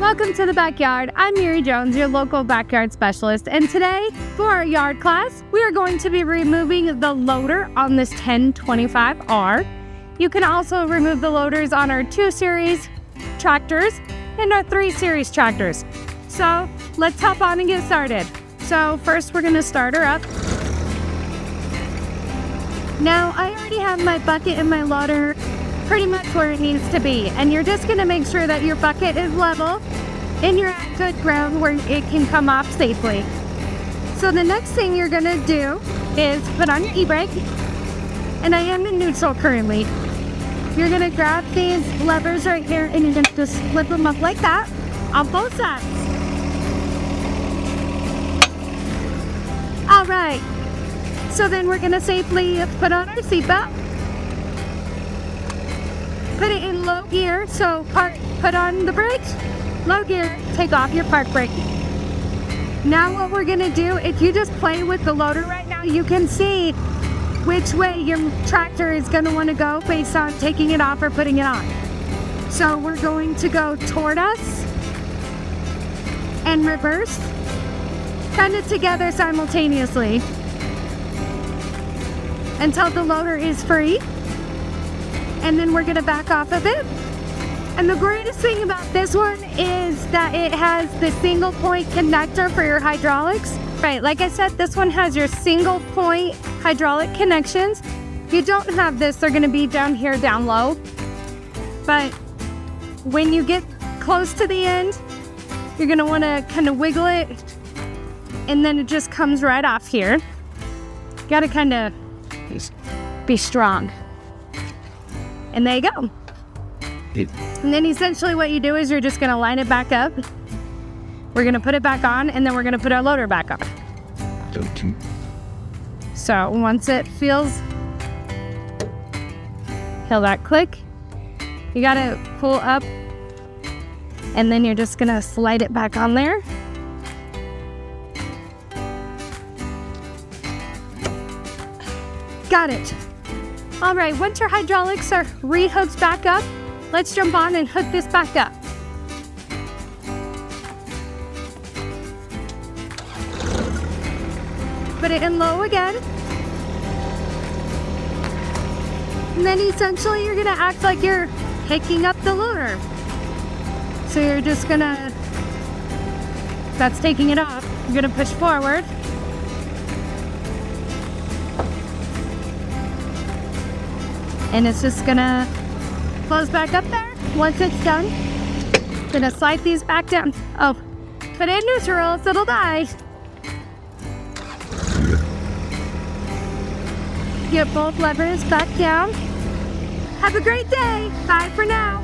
Welcome to the backyard. I'm Mary Jones, your local backyard specialist, and today for our yard class, we are going to be removing the loader on this 1025R. You can also remove the loaders on our 2 Series tractors and our 3 Series tractors. So let's hop on and get started. So first we're going to start her up. Now I already have my bucket and my loader pretty much where it needs to be, and you're just going to make sure that your bucket is level and you're at good ground where it can come off safely. So the next thing you're going to do is put on your e-brake, and I am in neutral currently. You're going to grab these levers right here and you're going to just flip them up like that on both sides. All right, so then we're going to safely put on our seatbelt. Put it in low gear, so put on the brakes, low gear, take off your park brake. Now what we're gonna do, if you just play with the loader right now, you can see which way your tractor is gonna wanna go based on taking it off or putting it on. So we're going to go toward us and reverse, kind of together simultaneously until the loader is free. And then we're gonna back off of it. And the greatest thing about this one is that it has the single point connector for your hydraulics. Right, like I said, this one has your single point hydraulic connections. If you don't have this, they're gonna be down here, down low. But when you get close to the end, you're gonna wanna kind of wiggle it, and then it just comes right off here. You gotta kind of be strong. And there you go. And then essentially what you do is you're just gonna line it back up. We're gonna put it back on, and then we're gonna put our loader back on. So once it feels, hear that click, you gotta pull up, and then you're just gonna slide it back on there. Got it. All right, once your hydraulics are re-hooked back up, let's jump on and hook this back up. Put it in low again. And then essentially you're gonna act like you're picking up the loader. So you're just gonna, that's taking it off. You're gonna push forward. And it's just gonna close back up there. Once it's done, gonna slide these back down. Oh, put it in neutral so it'll die. Get both levers back down. Have a great day. Bye for now.